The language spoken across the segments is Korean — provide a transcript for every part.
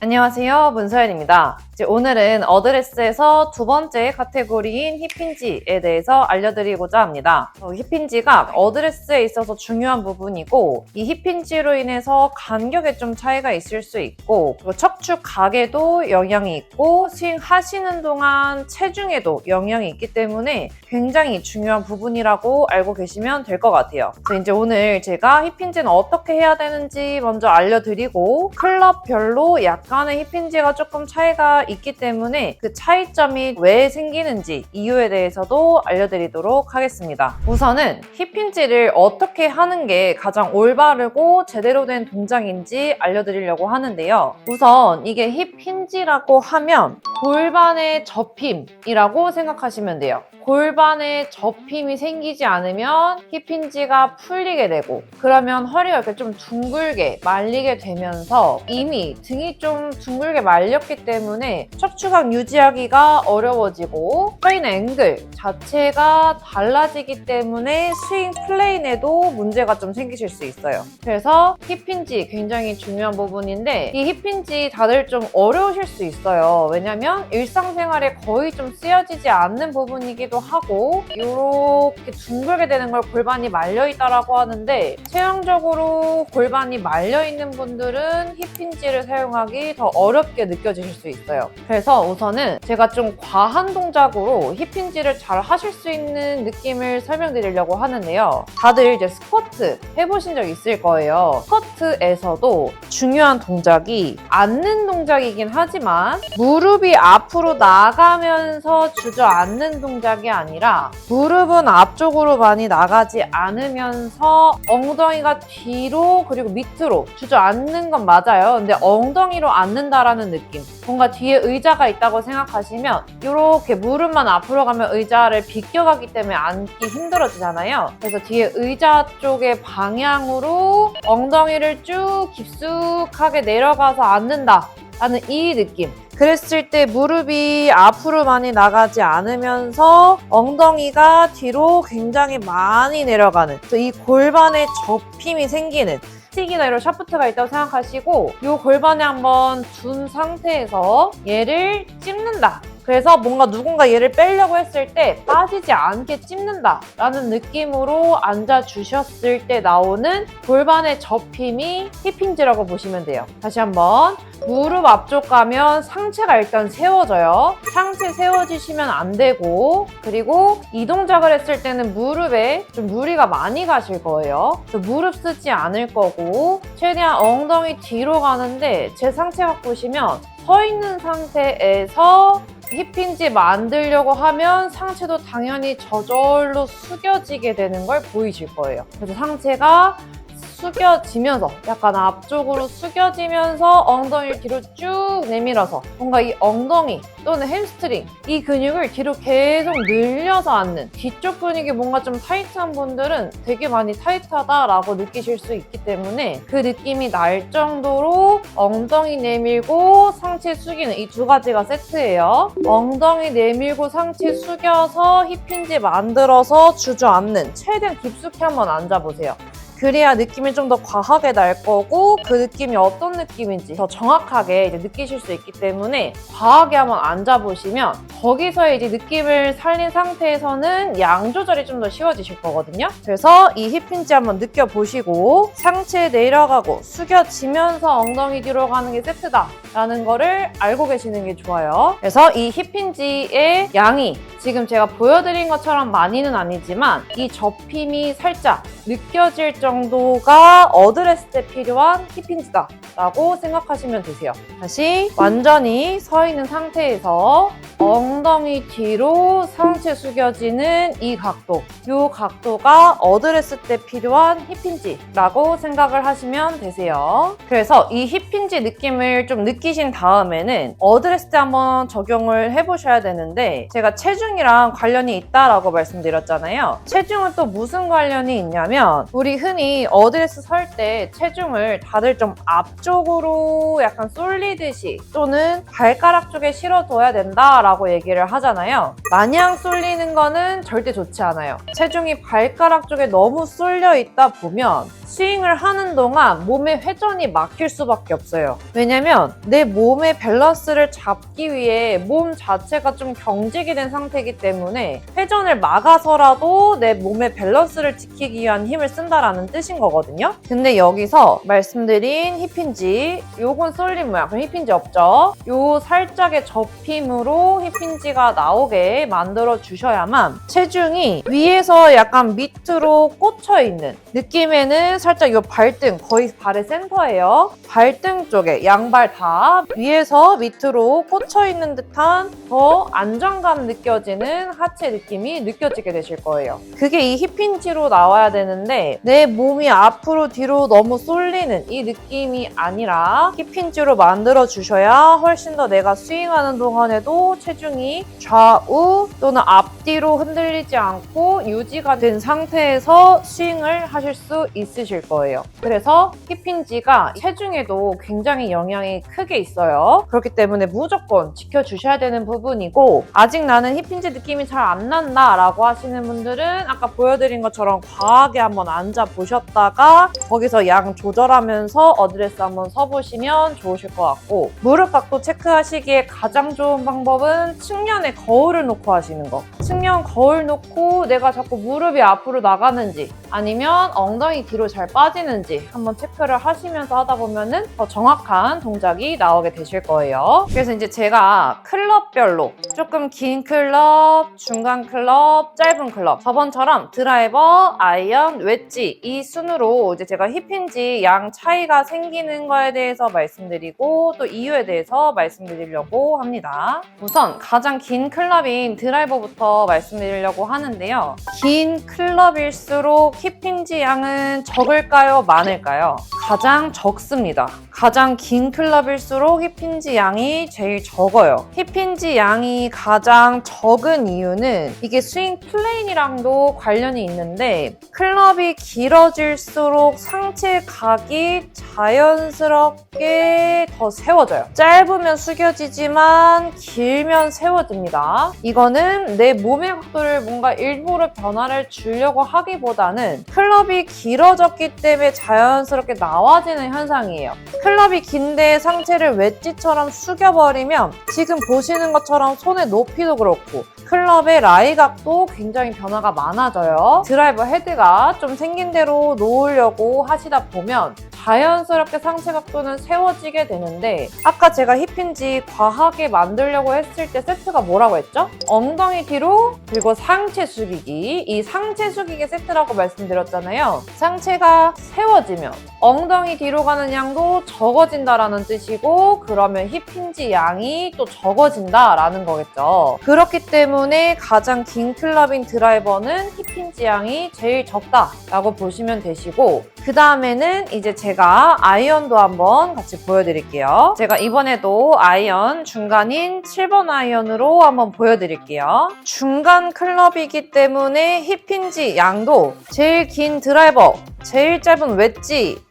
안녕하세요, 문서연입니다. 오늘은 어드레스에서 두 번째 카테고리인 힙힌지에 대해서 알려드리고자 합니다. 힙힌지가 어드레스에 있어서 중요한 부분이고, 이 힙힌지로 인해서 간격에 좀 차이가 있을 수 있고, 그리고 척추 각에도 영향이 있고, 스윙하시는 동안 체중에도 영향이 있기 때문에 굉장히 중요한 부분이라고 알고 계시면 될 것 같아요. 이제 오늘 제가 힙힌지는 어떻게 해야 되는지 먼저 알려드리고, 클럽별로 약간의 힙힌지가 조금 차이가 있기 때문에 그 차이점이 왜 생기는지 이유에 대해서도 알려드리도록 하겠습니다. 우선은 힙힌지를 어떻게 하는 게 가장 올바르고 제대로 된 동작인지 알려드리려고 하는데요. 우선 이게 힙힌지라고 하면 골반의 접힘이라고 생각하시면 돼요. 골반에 접힘이 생기지 않으면 힙힌지가 풀리게 되고, 그러면 허리가 이렇게 좀 둥글게 말리게 되면서 이미 등이 좀 둥글게 말렸기 때문에 척추각 유지하기가 어려워지고 서인 앵글 자체가 달라지기 때문에 스윙 플레인에도 문제가 좀 생기실 수 있어요. 그래서 힙힌지 굉장히 중요한 부분인데, 이 힙힌지 다들 좀 어려우실 수 있어요. 왜냐면 일상생활에 거의 좀 쓰여지지 않는 부분이기도 하고, 이렇게 둥글게 되는 걸 골반이 말려있다라고 하는데, 체형적으로 골반이 말려있는 분들은 힙힌지를 사용하기 더 어렵게 느껴지실 수 있어요. 그래서 우선은 제가 좀 과한 동작으로 힙힌지를 잘 하실 수 있는 느낌을 설명드리려고 하는데요. 다들 이제 스쿼트 해보신 적 있을 거예요. 스쿼트에서도 중요한 동작이 앉는 동작이긴 하지만 무릎이 앞으로 나가면서 주저앉는 동작이 아니라 무릎은 앞쪽으로 많이 나가지 않으면서 엉덩이가 뒤로 그리고 밑으로 주저앉는 건 맞아요. 근데 엉덩이로 앉는다라는 느낌. 뭔가 뒤에 의자가 있다고 생각하시면 이렇게 무릎만 앞으로 가면 의자를 비껴가기 때문에 앉기 힘들어지잖아요. 그래서 뒤에 의자 쪽의 방향으로 엉덩이를 쭉 깊숙하게 내려가서 앉는다 라는 이 느낌. 그랬을 때 무릎이 앞으로 많이 나가지 않으면서 엉덩이가 뒤로 굉장히 많이 내려가는, 이 골반에 접힘이 생기는, 스틱이나 이런 샤프트가 있다고 생각하시고 이 골반에 한번 둔 상태에서 얘를 찝는다. 그래서 뭔가 누군가 얘를 빼려고 했을 때 빠지지 않게 찝는다 라는 느낌으로 앉아주셨을 때 나오는 골반의 접힘이 힙힌지라고 보시면 돼요. 다시 한번 무릎 앞쪽 가면 상체가 일단 세워져요. 상체 세워지시면 안 되고, 그리고 이 동작을 했을 때는 무릎에 좀 무리가 많이 가실 거예요. 그래서 무릎 쓰지 않을 거고 최대한 엉덩이 뒤로 가는데, 제 상체 갖고 보시면 서 있는 상태에서 힙힌지 만들려고 하면 상체도 당연히 저절로 숙여지게 되는 걸 보이실 거예요. 그래서 상체가 숙여지면서, 약간 앞쪽으로 숙여지면서 엉덩이를 뒤로 쭉 내밀어서 뭔가 이 엉덩이 또는 햄스트링, 이 근육을 뒤로 계속 늘려서 앉는, 뒤쪽 근육이 뭔가 좀 타이트한 분들은 되게 많이 타이트하다라고 느끼실 수 있기 때문에 그 느낌이 날 정도로 엉덩이 내밀고 상체 숙이는 이 두 가지가 세트예요. 엉덩이 내밀고 상체 숙여서 힙힌지 만들어서 주저앉는, 최대한 깊숙이 한번 앉아보세요. 그래야 느낌이 좀 더 과하게 날 거고, 그 느낌이 어떤 느낌인지 더 정확하게 이제 느끼실 수 있기 때문에 과하게 한번 앉아보시면 거기서 이제 느낌을 살린 상태에서는 양 조절이 좀 더 쉬워지실 거거든요. 그래서 이 힙힌지 한번 느껴보시고 상체 내려가고 숙여지면서 엉덩이 뒤로 가는 게 세트다 라는 거를 알고 계시는 게 좋아요. 그래서 이 힙힌지의 양이 지금 제가 보여드린 것처럼 많이는 아니지만 이 접힘이 살짝 느껴질 정도가 어드레스 때 필요한 힙힌지다 라고 생각하시면 되세요. 다시 완전히 서 있는 상태에서 엉덩이 뒤로 상체 숙여지는 이 각도, 이 각도가 어드레스 때 필요한 힙힌지라고 생각을 하시면 되세요. 그래서 이 힙힌지 느낌을 좀 느끼신 다음에는 어드레스 때 한번 적용을 해보셔야 되는데, 제가 체중이랑 관련이 있다라고 말씀드렸잖아요. 체중은 또 무슨 관련이 있냐면, 우리 흔히 어드레스 설 때 체중을 다들 좀 앞쪽으로 약간 쏠리듯이 또는 발가락 쪽에 실어둬야 된다라고 얘기를 하잖아요. 마냥 쏠리는 거는 절대 좋지 않아요. 체중이 발가락 쪽에 너무 쏠려 있다 보면 스윙을 하는 동안 몸의 회전이 막힐 수밖에 없어요. 왜냐면 내 몸의 밸런스를 잡기 위해 몸 자체가 좀 경직이 된 상태이기 때문에 회전을 막아서라도 내 몸의 밸런스를 지키기 위한 힘을 쓴다라는 뜻인 거거든요. 근데 여기서 말씀드린 힙힌지, 요건 쏠린 모양, 그럼 힙힌지 없죠? 요 살짝의 접힘으로 힙힌지가 나오게 만들어 주셔야만 체중이 위에서 약간 밑으로 꽂혀 있는 느낌에는 살짝 요 발등, 거의 발의 센터예요. 발등 쪽에 양발 다 위에서 밑으로 꽂혀 있는 듯한 더 안정감 느껴지는 하체 느낌이 느껴지게 되실 거예요. 그게 이 힙힌지로 나와야 되는데 내 몸이 앞으로 뒤로 너무 쏠리는 이 느낌이 아니라 힙힌지로 만들어 주셔야 훨씬 더 내가 스윙하는 동안에도 체중이 좌우 또는 앞뒤로 흔들리지 않고 유지가 된 상태에서 스윙을 하실 수 있으실 거예요. 그래서 힙힌지가 체중에도 굉장히 영향이 크게 있어요. 그렇기 때문에 무조건 지켜주셔야 되는 부분이고, 아직 나는 힙힌지 느낌이 잘 안 난다 라고 하시는 분들은 아까 보여드린 것처럼 과하게 한번 앉아 보셨다가 거기서 양 조절하면서 어드레스 한번 서보시면 좋으실 것 같고, 무릎 각도 체크하시기에 가장 좋은 방법은 측면에 거울을 놓고 하시는 거. 측면 거울 놓고 내가 자꾸 무릎이 앞으로 나가는지 아니면 엉덩이 뒤로 잘 빠지는지 한번 체크를 하시면서 하다 보면은 더 정확한 동작이 나오게 되실 거예요. 그래서 이제 제가 클럽별로 조금 긴 클럽, 중간 클럽, 짧은 클럽, 저번처럼 드라이버, 아이언, 웨지 이 순으로 이제 제가 힙힌지 양 차이가 생기는 거에 대해서 말씀드리고 또 이유에 대해서 말씀드리려고 합니다. 우선 가장 긴 클럽인 드라이버부터 말씀드리려고 하는데요. 긴 클럽일수록 힙힌지 양은 적을까요? 많을까요? 가장 적습니다. 가장 긴 클럽일수록 힙힌지 양이 제일 적어요. 힙힌지 양이 가장 적은 이유는 이게 스윙 플레인이랑도 관련이 있는데, 클럽이 길어질수록 상체 각이 자연스럽게 더 세워져요. 짧으면 숙여지지만 길면 세워집니다. 이거는 내 몸의 각도를 뭔가 일부러 변화를 주려고 하기보다는 클럽이 길어졌기 때문에 자연스럽게 나와지는 현상이에요. 클럽이 긴데 상체를 웨지처럼 숙여버리면 지금 보시는 것처럼 손의 높이도 그렇고 클럽의 라이각도 굉장히 변화가 많아져요. 드라이버 헤드가 좀 생긴 대로 놓으려고 하시다 보면 자연스럽게 상체 각도는 세워지게 되는데, 아까 제가 힙힌지 과하게 만들려고 했을 때 세트가 뭐라고 했죠? 엉덩이 뒤로 그리고 상체 숙이기, 이 상체 숙이기 세트라고 말씀드렸잖아요. 상체가 세워지면 엉덩이 뒤로 가는 양도 적어진다라는 뜻이고, 그러면 힙힌지 양이 또 적어진다라는 거겠죠. 그렇기 때문에 가장 긴 클럽인 드라이버는 힙힌지 양이 제일 적다라고 보시면 되시고, 그 다음에는 이제 제가 아이언도 한번 같이 보여드릴게요. 제가 이번에도 아이언 중간인 7번 아이언으로 한번 보여드릴게요. 중간 클럽이기 때문에 힙힌지 양도 제일 긴 드라이버, 제일 짧은 웨지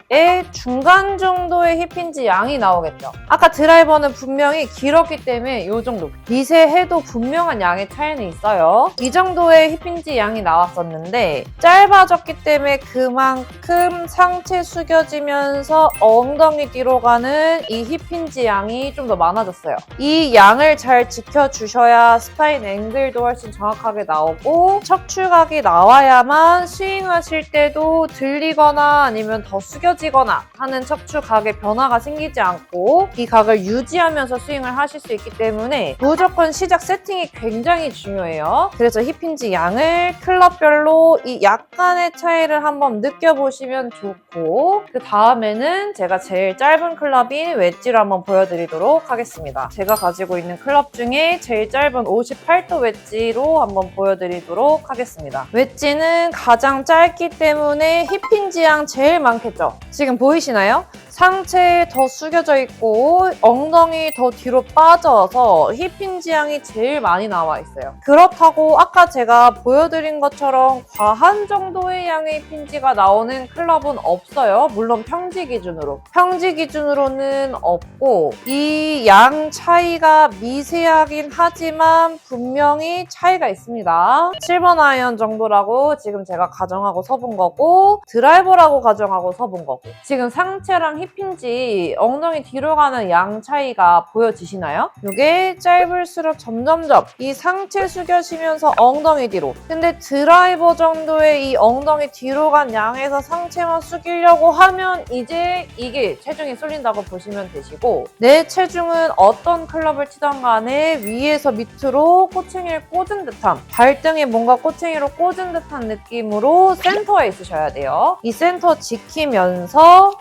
중간 정도의 힙힌지 양이 나오겠죠. 아까 드라이버는 분명히 길었기 때문에 이 정도, 미세해도 분명한 양의 차이는 있어요. 이 정도의 힙힌지 양이 나왔었는데 짧아졌기 때문에 그만큼 상체 숙여지면서 엉덩이 뒤로 가는 이 힙힌지 양이 좀 더 많아졌어요. 이 양을 잘 지켜주셔야 스파인 앵글도 훨씬 정확하게 나오고 척추각이 나와야만 스윙하실 때도 들리거나 아니면 더 숙여지거나 하는 척추각의 변화가 생기지 않고 이 각을 유지하면서 스윙을 하실 수 있기 때문에 무조건 시작 세팅이 굉장히 중요해요. 그래서 힙힌지 양을 클럽별로 이 약간의 차이를 한번 느껴보시면 좋고, 그 다음에는 제가 제일 짧은 클럽인 웨지를 한번 보여드리도록 하겠습니다. 제가 가지고 있는 클럽 중에 제일 짧은 58도 웨지로 한번 보여드리도록 하겠습니다. 웨지는 가장 짧기 때문에 힙힌지 양 제일 많겠죠? 지금 보이시나요? 상체 더 숙여져 있고 엉덩이 더 뒤로 빠져서 힙힌지 양이 제일 많이 나와 있어요. 그렇다고 아까 제가 보여드린 것처럼 과한 정도의 양의 힙힌지가 나오는 클럽은 없어요. 물론 평지 기준으로. 평지 기준으로는 없고 이 양 차이가 미세하긴 하지만 분명히 차이가 있습니다. 7번 아이언 정도라고 지금 제가 가정하고 서본 거고 드라이버라고 가정하고 서본 거고 지금 상체랑 힙힌지 엉덩이 뒤로 가는 양 차이가 보여지시나요? 이게 짧을수록 점점점 이 상체 숙여지면서 엉덩이 뒤로 근데 드라이버 정도의 이 엉덩이 뒤로 간 양에서 상체만 숙이려고 하면 이제 이게 체중이 쏠린다고 보시면 되시고 내 체중은 어떤 클럽을 치던 간에 위에서 밑으로 꼬챙이를 꽂은 듯한 발등에 뭔가 꼬챙이로 꽂은 듯한 느낌으로 센터에 있으셔야 돼요. 이 센터 지키면서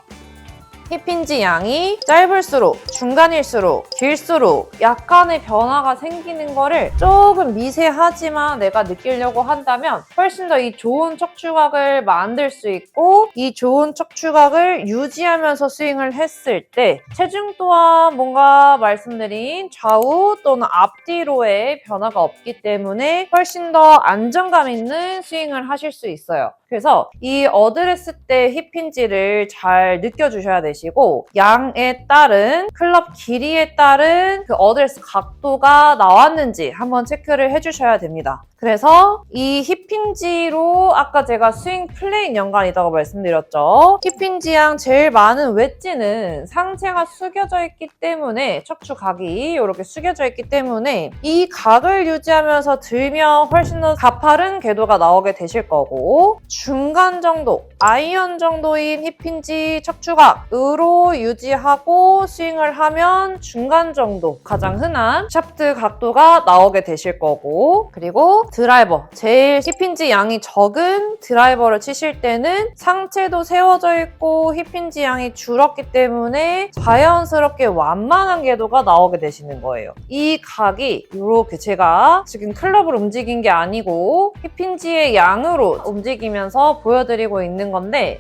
힙힌지 양이 짧을수록, 중간일수록, 길수록 약간의 변화가 생기는 거를 조금 미세하지만 내가 느끼려고 한다면 훨씬 더 이 좋은 척추각을 만들 수 있고 이 좋은 척추각을 유지하면서 스윙을 했을 때 체중 또한 뭔가 말씀드린 좌우 또는 앞뒤로의 변화가 없기 때문에 훨씬 더 안정감 있는 스윙을 하실 수 있어요. 그래서 이 어드레스 때 힙힌지를 잘 느껴주셔야 되시고 양에 따른 클럽 길이에 따른 그 어드레스 각도가 나왔는지 한번 체크를 해주셔야 됩니다. 그래서 이 힙힌지로 아까 제가 스윙 플레인 연관이라고 말씀드렸죠. 힙힌지 양 제일 많은 웨지는 상체가 숙여져 있기 때문에 척추각이 이렇게 숙여져 있기 때문에 이 각을 유지하면서 들면 훨씬 더 가파른 궤도가 나오게 되실 거고 중간 정도, 아이언 정도인 힙힌지 척추각으로 유지하고 스윙을 하면 중간 정도, 가장 흔한 샤프트 각도가 나오게 되실 거고 그리고 드라이버, 제일 힙힌지 양이 적은 드라이버를 치실 때는 상체도 세워져 있고 힙힌지 양이 줄었기 때문에 자연스럽게 완만한 궤도가 나오게 되시는 거예요. 이 각이 이렇게 제가 지금 클럽을 움직인 게 아니고 힙힌지의 양으로 움직이면서 보여드리고 있는 건데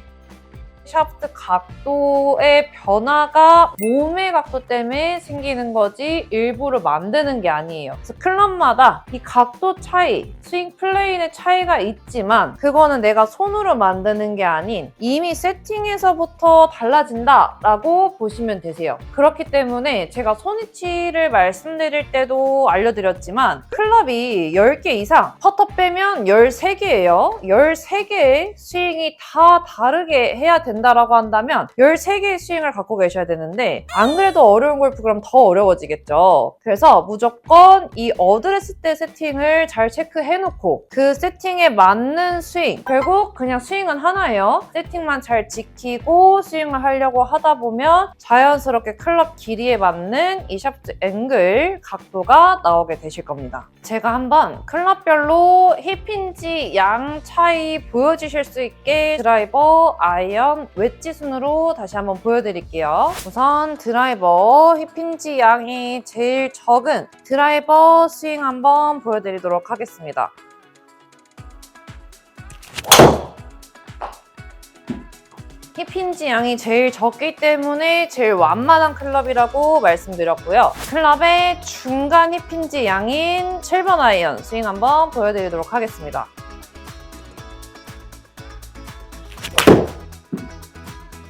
샤프트 각도의 변화가 몸의 각도 때문에 생기는 거지 일부러 만드는 게 아니에요. 그래서 클럽마다 이 각도 차이, 스윙 플레인의 차이가 있지만 그거는 내가 손으로 만드는 게 아닌 이미 세팅에서부터 달라진다라고 보시면 되세요. 그렇기 때문에 제가 손위치를 말씀드릴 때도 알려드렸지만 클럽이 10개 이상, 퍼터 빼면 13개예요. 13개의 스윙이 다 다르게 해야 된다라고 한다면 13개의 스윙을 갖고 계셔야 되는데 안 그래도 어려운 골프 그럼 더 어려워지겠죠. 그래서 무조건 이 어드레스 때 세팅을 잘 체크해놓고 그 세팅에 맞는 스윙 결국 그냥 스윙은 하나예요. 세팅만 잘 지키고 스윙을 하려고 하다 보면 자연스럽게 클럽 길이에 맞는 이 샤프트 앵글 각도가 나오게 되실 겁니다. 제가 한번 클럽별로 힙힌지 양 차이 보여주실 수 있게 드라이버, 아이언, 웨지 순으로 다시 한번 보여드릴게요. 우선 드라이버 힙힌지 양이 제일 적은 드라이버 스윙 한번 보여드리도록 하겠습니다. 힙힌지 양이 제일 적기 때문에 제일 완만한 클럽이라고 말씀드렸고요. 클럽의 중간 힙힌지 양인 7번 아이언 스윙 한번 보여드리도록 하겠습니다.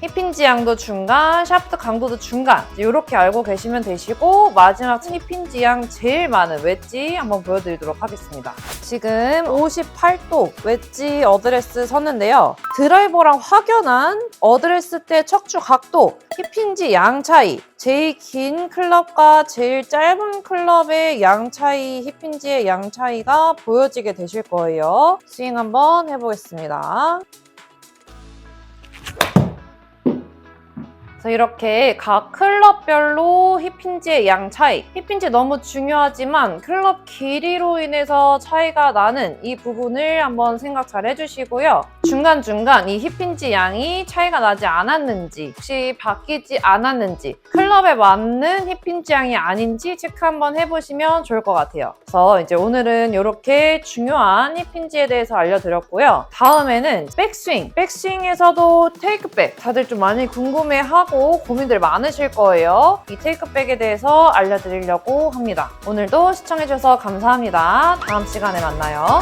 힙힌지 양도 중간, 샤프트 강도도 중간 이렇게 알고 계시면 되시고 마지막 힙힌지 양 제일 많은 웨지 한번 보여드리도록 하겠습니다. 지금 58도 웨지 어드레스 섰는데요. 드라이버랑 확연한 어드레스 때 척추 각도, 힙힌지 양 차이 제일 긴 클럽과 제일 짧은 클럽의 양 차이, 힙힌지의 양 차이가 보여지게 되실 거예요. 스윙 한번 해보겠습니다. 그래서 이렇게 각 클럽별로 힙힌지의 양 차이, 힙힌지 너무 중요하지만 클럽 길이로 인해서 차이가 나는 이 부분을 한번 생각 잘 해주시고요. 중간중간 이 힙힌지 양이 차이가 나지 않았는지, 혹시 바뀌지 않았는지, 클럽에 맞는 힙힌지 양이 아닌지 체크 한번 해보시면 좋을 것 같아요. 그래서 이제 오늘은 이렇게 중요한 힙힌지에 대해서 알려드렸고요. 다음에는 백스윙, 백스윙에서도 테이크백 다들 좀 많이 궁금해하고 하고 고민들 많으실 거예요. 이 테이크백에 대해서 알려드리려고 합니다. 오늘도 시청해주셔서 감사합니다. 다음 시간에 만나요.